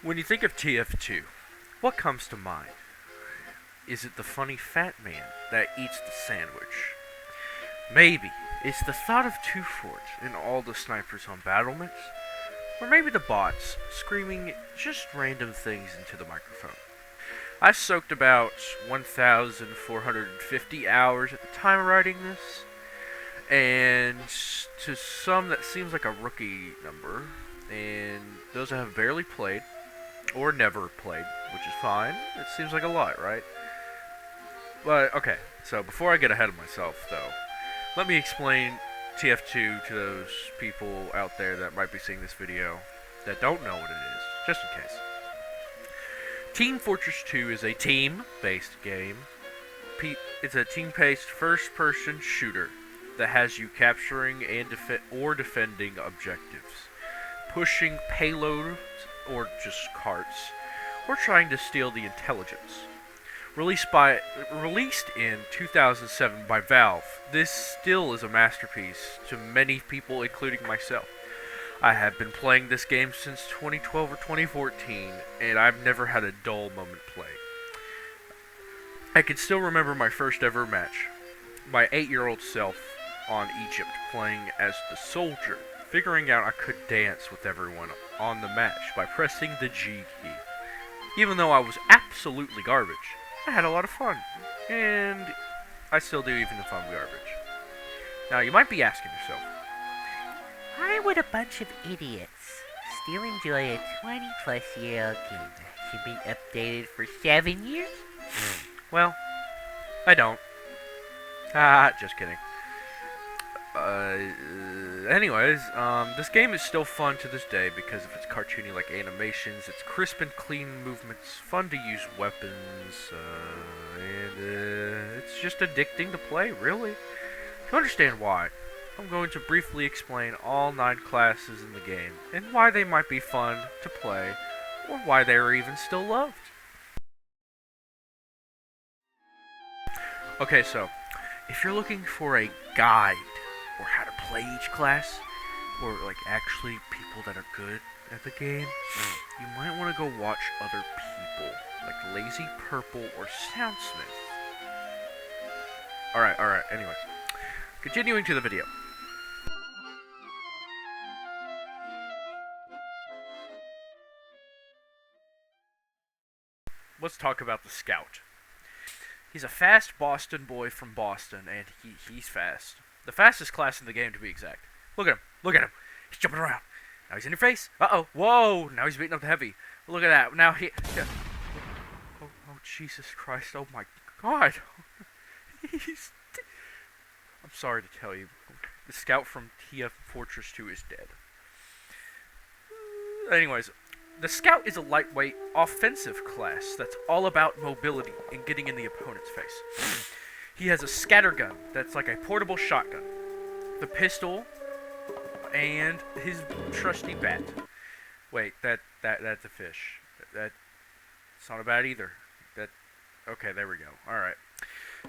When you think of TF2, what comes to mind? Is it the funny fat man that eats the sandwich? Maybe it's the thought of two forts and all the snipers on battlements? Or maybe the bots screaming just random things into the microphone. I soaked about 1,450 hours at the time of writing this, and to some that seems like a rookie number, and those that have barely played, or never played, which is fine. It seems like a lot, right? But, okay, so before I get ahead of myself, though, let me explain TF2 to those people out there that might be seeing this video that don't know what it is, just in case. Team Fortress 2 is a team-based game. It's a team-based first-person shooter that has you capturing and defending objectives, pushing payloads or just carts, or trying to steal the intelligence. Released in 2007 by Valve, this still is a masterpiece to many people, including myself. I have been playing this game since 2012 or 2014, and I've never had a dull moment playing. I can still remember my first ever match. My 8-year-old self on Egypt, playing as the soldier, figuring out I could dance with everyone on the match by pressing the G key. Even though I was absolutely garbage, I had a lot of fun, and I still do even if I'm garbage. Now you might be asking yourself, why would a bunch of idiots still enjoy a 20-plus-year-old game that should be updated for 7 years? Well, I don't. Just kidding. This game is still fun to this day because of its cartoony-like animations, its crisp and clean movements, fun to use weapons, and it's just addicting to play, really. To understand why, I'm going to briefly explain all 9 classes in the game, and why they might be fun to play, or why they are even still loved. Okay, so, if you're looking for a guide, or how to play each class, or like actually people that are good at the game, you might want to go watch other people, like Lazy Purple or Soundsmith. Alright, anyways. Continuing to the video. Let's talk about the Scout. He's a fast Boston boy from Boston, and he's fast. The fastest class in the game, to be exact. Look at him. He's jumping around. Now he's in your face. Uh-oh. Whoa. Now he's beating up the heavy. Look at that. Now he... Oh, Jesus Christ. Oh, my God. I'm sorry to tell you. The Scout from TF Fortress 2 is dead. Anyways, the Scout is a lightweight, offensive class that's all about mobility and getting in the opponent's face. He has a scatter gun that's like a portable shotgun, the pistol, and his trusty bat. Wait, that's a fish. It's not bad either. Okay, there we go. All right.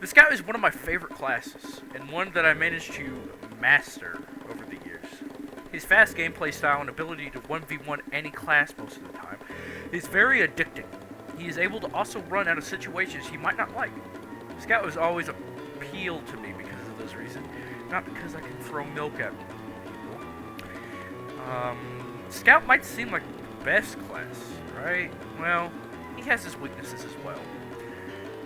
The Scout is one of my favorite classes, and one that I managed to master over the years. His fast gameplay style and ability to 1v1 any class most of the time is very addicting. He is able to also run out of situations he might not like. Scout has always appealed to me because of this reason, not because I can throw milk at people. Scout might seem like the best class, right? Well, he has his weaknesses as well.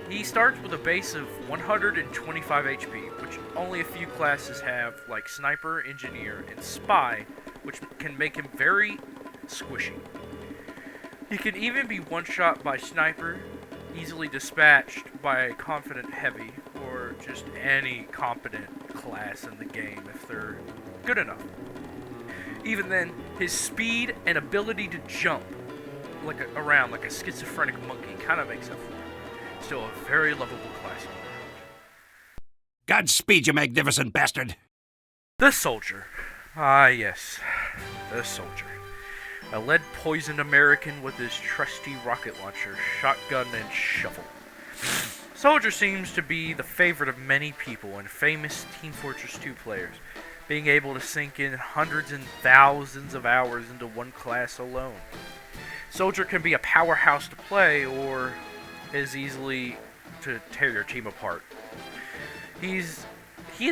He starts with a base of 125 HP, which only a few classes have, like Sniper, Engineer, and Spy, which can make him very squishy. He can even be one-shot by Sniper, easily dispatched by a confident Heavy, or just any competent class in the game if they're good enough. Even then, his speed and ability to jump around like a schizophrenic monkey kind of makes up for it. Still a very lovable class. Godspeed, you magnificent bastard! The Soldier. Ah, yes. The Soldier. A lead-poisoned American with his trusty rocket launcher, shotgun, and shovel. Soldier seems to be the favorite of many people and famous Team Fortress 2 players, being able to sink in hundreds and thousands of hours into one class alone. Soldier can be a powerhouse to play, or is easily to tear your team apart. He is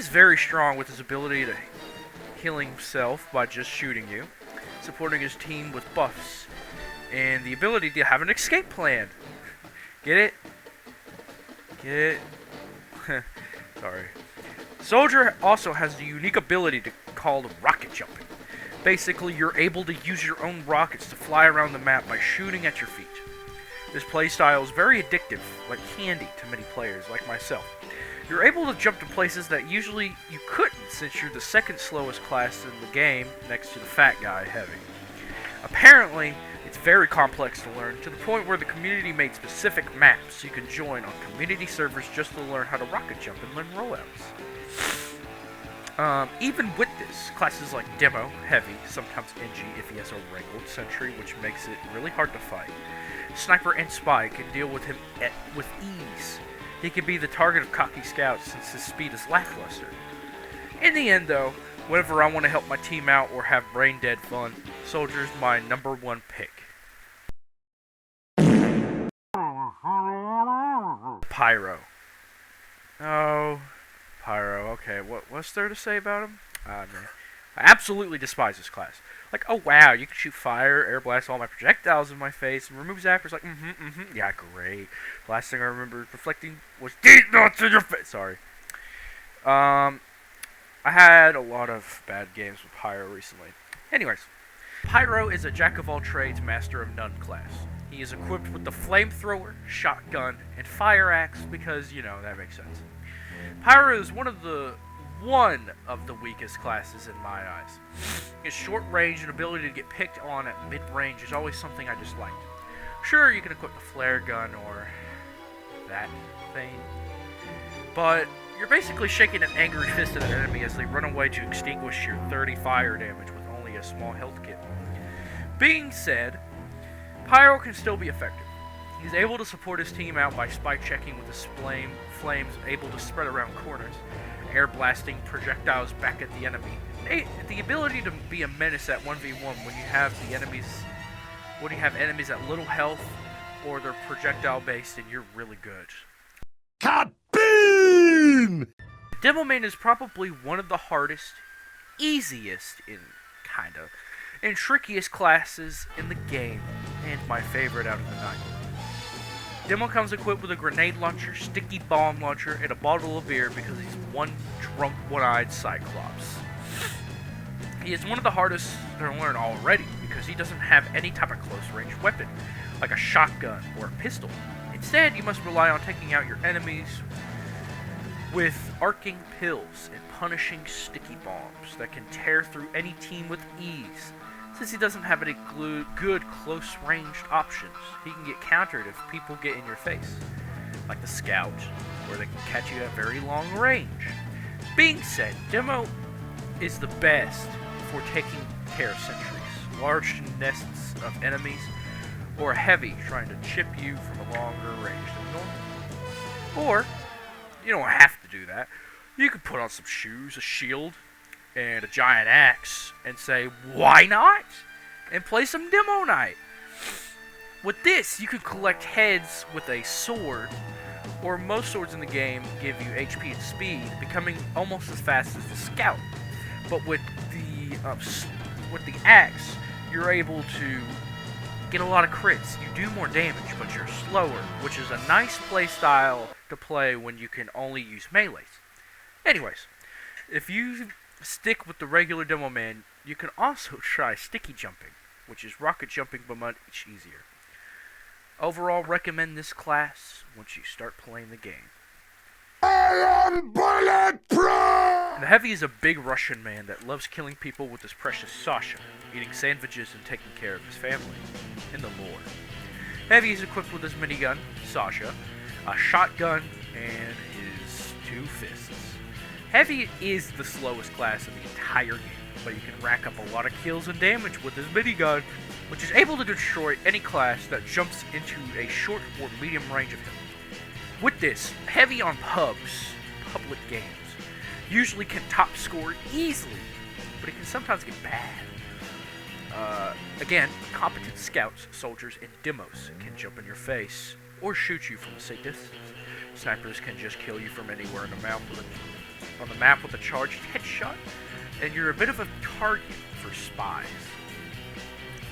very strong with his ability to heal himself by just shooting you, supporting his team with buffs, and the ability to have an escape plan. Get it? Get it? Sorry. Soldier also has the unique ability called rocket jumping. Basically, you're able to use your own rockets to fly around the map by shooting at your feet. This playstyle is very addictive, like candy to many players, like myself. You're able to jump to places that usually you couldn't, since you're the second slowest class in the game, next to the fat guy, Heavy. Apparently, it's very complex to learn, to the point where the community made specific maps you can join on community servers just to learn how to rocket jump and learn rollouts. Even with this, classes like Demo, Heavy, sometimes NG if he has a wrangled sentry, which makes it really hard to fight. Sniper and Spy can deal with him with ease. He can be the target of cocky scouts since his speed is lackluster. In the end though, whenever I want to help my team out or have brain dead fun, Soldier's my #1 pick. Pyro. Oh, Pyro, okay, what's there to say about him? Man. I absolutely despise this class. Like, oh wow, you can shoot fire, air blast all my projectiles in my face, and remove zappers, like, yeah, great. Last thing I remember reflecting was deep nuts in your face. Sorry. I had a lot of bad games with Pyro recently. Anyways, Pyro is a jack-of-all-trades, master-of-none class. He is equipped with the flamethrower, shotgun, and fire axe because, you know, that makes sense. Pyro is one of the weakest classes in my eyes. His short range and ability to get picked on at mid-range is always something I disliked. Sure, you can equip the flare gun or that thing, but you're basically shaking an angry fist at an enemy as they run away to extinguish your 30 fire damage with only a small health kit. Being said, Pyro can still be effective. He's able to support his team out by spike checking with his flames able to spread around corners, air blasting projectiles back at the enemy. The ability to be a menace at 1v1 when you have enemies at little health or they're projectile based and you're really good. Kaboom! Devilman is probably one of the hardest, easiest and trickiest classes in the game, and my favorite out of the 9. Demo comes equipped with a grenade launcher, sticky bomb launcher, and a bottle of beer because he's one drunk, one-eyed Cyclops. He is one of the hardest to learn already because he doesn't have any type of close-range weapon, like a shotgun or a pistol. Instead, you must rely on taking out your enemies with arcing pills and punishing sticky bombs that can tear through any team with ease. Since he doesn't have any good close-ranged options, he can get countered if people get in your face, like the Scout, where they can catch you at very long range. Being said, Demo is the best for taking care of sentries, large nests of enemies, or a Heavy trying to chip you from a longer range than normal. Or, you don't have to do that. You could put on some shoes, a shield, and a giant axe, and say, why not? And play some Demo Night. With this, you can collect heads with a sword, or most swords in the game give you HP and speed, becoming almost as fast as the Scout. But with the axe, you're able to get a lot of crits. You do more damage, but you're slower, which is a nice play style to play when you can only use melees. Anyways, if you stick with the regular Devilman, you can also try sticky jumping, which is rocket jumping but much easier. Overall, recommend this class once you start playing the game. I am bulletproof! And the Heavy is a big Russian man that loves killing people with his precious Sasha, eating sandwiches and taking care of his family. In the lore, Heavy is equipped with his minigun, Sasha, a shotgun, and his 2 fists. Heavy is the slowest class in the entire game, but you can rack up a lot of kills and damage with his minigun, which is able to destroy any class that jumps into a short or medium range of him. With this, Heavy on public games, usually can top score easily, but it can sometimes get bad. Again, competent scouts, soldiers, and demos can jump in your face or shoot you from a safe distance. Snipers can just kill you from anywhere on the map with a charged headshot, and you're a bit of a target for spies.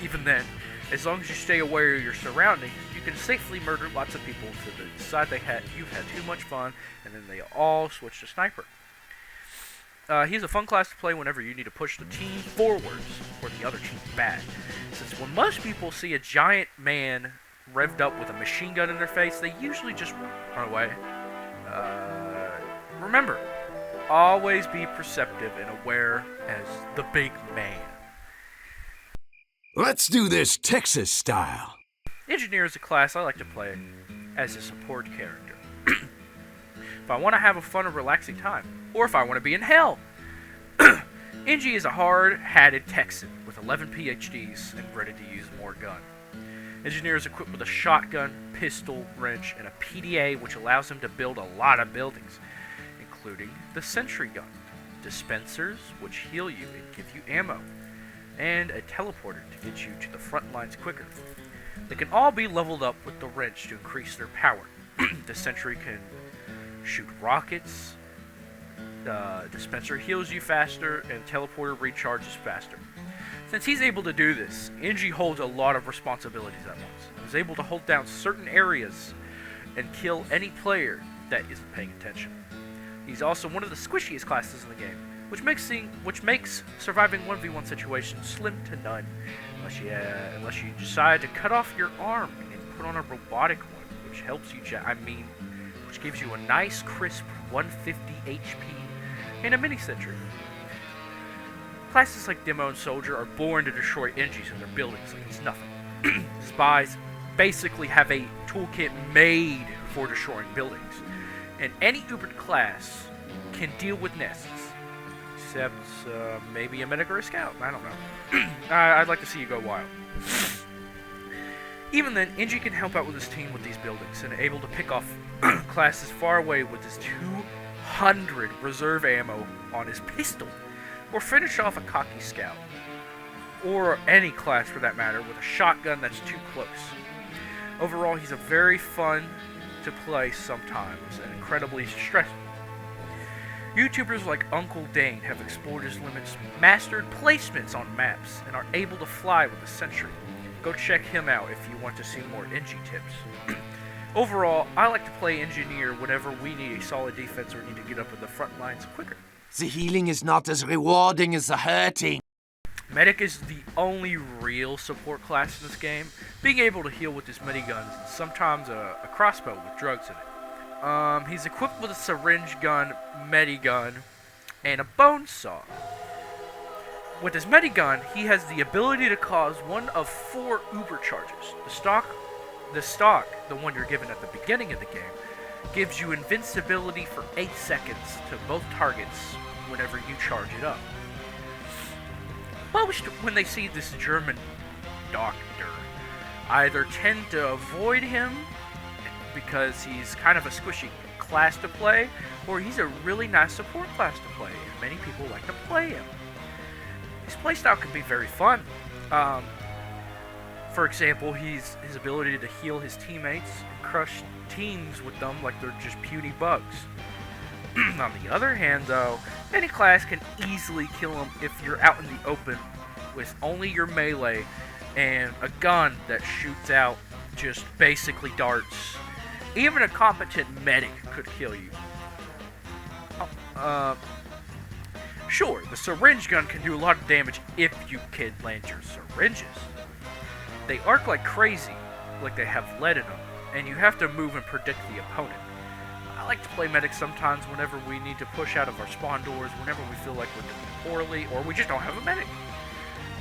Even then, as long as you stay aware of your surroundings, you can safely murder lots of people until they decide you've had too much fun, and then they all switch to sniper. He's a fun class to play whenever you need to push the team forwards or the other team's bad. Since when most people see a giant man revved up with a machine gun in their face, they usually just run away. Remember, always be perceptive and aware as the big man. Let's do this Texas style. Engineer is a class I like to play as a support character. If I want to have a fun and relaxing time, or if I want to be in hell. Engie is a hard-hatted Texan with 11 PhDs and ready to use more gun. Engineer is equipped with a shotgun, pistol, wrench, and a PDA which allows him to build a lot of buildings, including the sentry gun, dispensers which heal you and give you ammo, and a teleporter to get you to the front lines quicker. They can all be leveled up with the wrench to increase their power. The sentry can shoot rockets, dispenser heals you faster, and teleporter recharges faster. Since he's able to do this, Engie holds a lot of responsibilities at once. He's able to hold down certain areas and kill any player that isn't paying attention. He's also one of the squishiest classes in the game, which makes surviving 1v1 situations slim to none, unless you decide to cut off your arm and put on a robotic one, which helps you, which gives you a nice crisp 150 HP and a mini sentry. Classes like Demo and Soldier are born to destroy Engies in their buildings like it's nothing. Spies basically have a toolkit made for destroying buildings, and any Ubered class can deal with nests, except maybe a medic or a scout. I don't know. I'd like to see you go wild. Even then, Engie can help out with his team with these buildings and able to pick off classes far away with his 200 reserve ammo on his pistol, or finish off a cocky scout, or any class for that matter, with a shotgun that's too close. Overall, he's a very fun to play sometimes and incredibly stressful. YouTubers like Uncle Dane have explored his limits, mastered placements on maps, and are able to fly with a sentry. Go check him out if you want to see more Engie tips. Overall, I like to play Engineer whenever we need a solid defense or need to get up in the front lines quicker. The healing is not as rewarding as the hurting. Medic is the only real support class in this game, being able to heal with his miniguns and sometimes a crossbow with drugs in it. He's equipped with a syringe gun, medigun, and a bone saw. With his medigun, he has the ability to cause one of 4 Uber charges. The stock, the one you're given at the beginning of the game, gives you invincibility for 8 seconds to both targets whenever you charge it up. Most, when they see this German doctor, either tend to avoid him because he's kind of a squishy class to play, or he's a really nice support class to play, and many people like to play him. His playstyle can be very fun. For example, his ability to heal his teammates and crush teams with them like they're just puny bugs. On the other hand, though, any class can easily kill him if you're out in the open with only your melee and a gun that shoots out just basically darts. Even a competent medic could kill you. Sure, the syringe gun can do a lot of damage if you can land your syringes. They arc like crazy, like they have lead in them, and you have to move and predict the opponent. I like to play medic sometimes whenever we need to push out of our spawn doors, whenever we feel like we're doing poorly, or we just don't have a medic.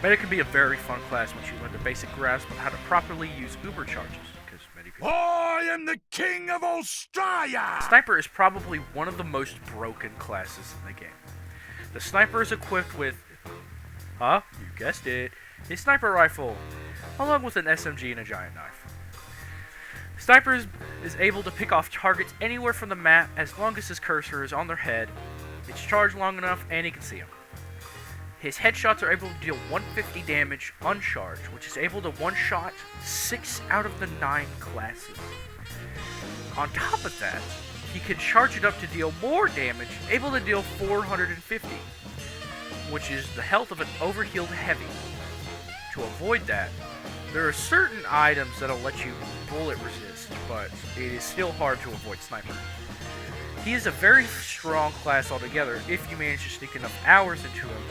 Medic can be a very fun class once you learn the basic grasp of how to properly use Uber charges, because many people... I am the king of Australia! Sniper is probably one of the most broken classes in the game. The sniper is equipped with, you guessed it, a sniper rifle, along with an SMG and a giant knife. Sniper is able to pick off targets anywhere from the map as long as his cursor is on their head, it's charged long enough, and he can see them. His headshots are able to deal 150 damage uncharged, which is able to one-shot 6 out of the 9 classes. On top of that, he can charge it up to deal more damage, able to deal 450, which is the health of an overhealed heavy. To avoid that, there are certain items that'll let you bullet resist, but it is still hard to avoid sniper. He is a very strong class altogether if you manage to sneak enough hours into him.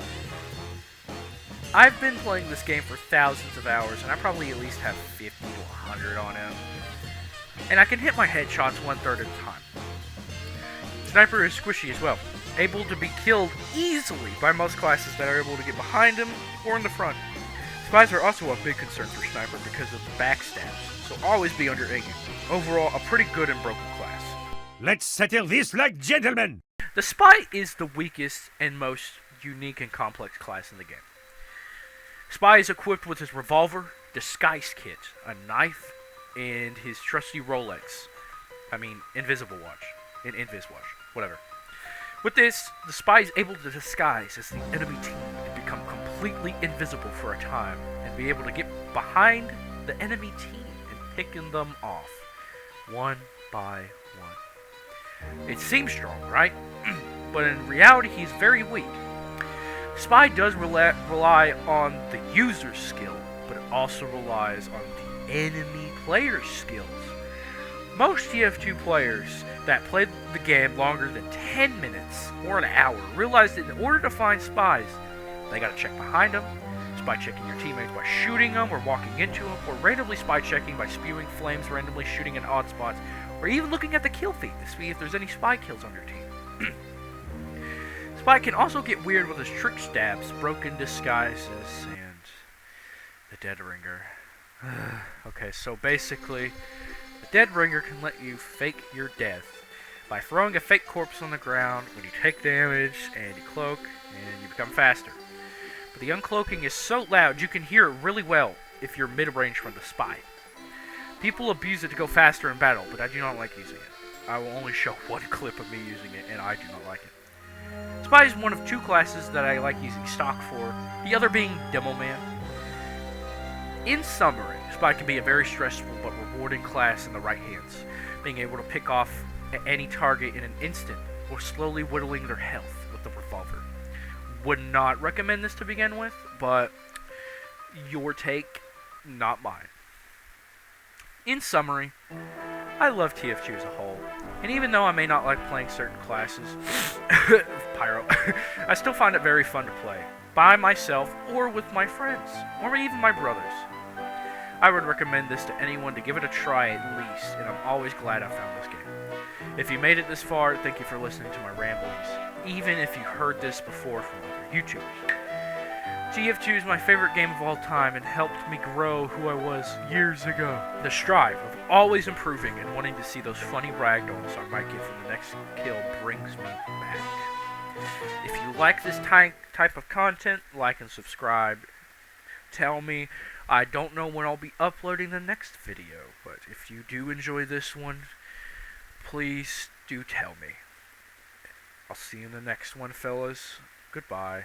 I've been playing this game for thousands of hours, and I probably at least have 50 to 100 on him. And I can hit my headshots 1/3 at a time. Sniper is squishy as well, able to be killed easily by most classes that are able to get behind him or in the front. Spies are also a big concern for Sniper because of the backstabs, so always be under aim. Overall, a pretty good and broken class. Let's settle this like gentlemen! The Spy is the weakest and most unique and complex class in the game. Spy is equipped with his revolver, disguise kit, a knife, and his trusty Rolex. Invisible watch. An Invis watch. Whatever. With this, the Spy is able to disguise as the enemy team and become completely invisible for a time, and be able to get behind the enemy team and picking them off, one by one. It seems strong, right? But in reality, he's very weak. Spy does rely on the user's skill, but it also relies on the enemy player's skills. Most TF2 players that played the game longer than 10 minutes or an hour realize that in order to find spies, they gotta check behind them, spy checking your teammates by shooting them or walking into them, or randomly spy checking by spewing flames, randomly shooting in odd spots, or even looking at the kill feed to see if there's any spy kills on your team. Spy can also get weird with his trick stabs, broken disguises, and the Dead Ringer. Okay, so basically, the Dead Ringer can let you fake your death by throwing a fake corpse on the ground when you take damage, and you cloak, and you become faster. But the uncloaking is so loud you can hear it really well if you're mid-range from the Spy. People abuse it to go faster in battle, but I do not like using it. I will only show one clip of me using it, and I do not like it. Spy is one of 2 classes that I like using stock for, the other being Devilman. In summary, Spy can be a very stressful but rewarding class in the right hands, being able to pick off any target in an instant, or slowly whittling their health with the revolver. Would not recommend this to begin with, but your take, not mine. In summary, I love TF2 as a whole, and even though I may not like playing certain classes, Pyro, I still find it very fun to play, by myself or with my friends, or even my brothers. I would recommend this to anyone to give it a try at least, and I'm always glad I found this game. If you made it this far, thank you for listening to my ramblings, even if you heard this before from other YouTubers. TF2 is my favorite game of all time and helped me grow who I was years ago. The strive of always improving and wanting to see those funny ragdolls I might get from the next kill brings me back. If you like this type of content, like and subscribe. Tell me. I don't know when I'll be uploading the next video, but if you do enjoy this one, please do tell me. I'll see you in the next one, fellas. Goodbye.